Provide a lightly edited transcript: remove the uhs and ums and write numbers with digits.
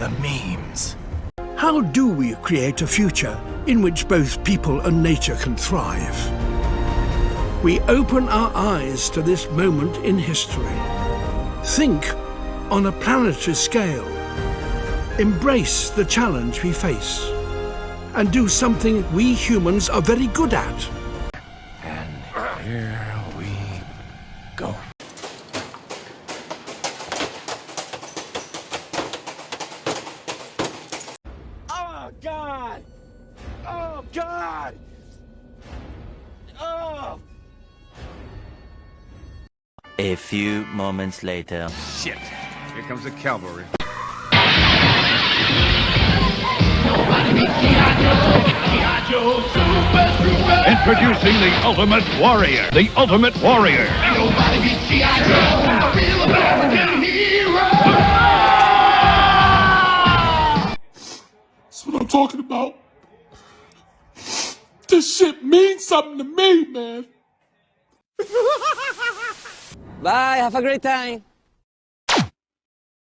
the memes. How do we create a future in which both people and nature can thrive? We open our eyes to this moment in history. Think on a planetary scale. Embrace the challenge we face. And do something we humans are very good at. And here we go. Oh, God! Oh, God! Oh! A few moments later. Shit. Here comes the cavalry. Introducing the Ultimate Warrior. The Ultimate Warrior. Nobody beats G.I. Joe, a real American hero. That's what I'm talking about. This shit means something to me, man. Bye, have a great time.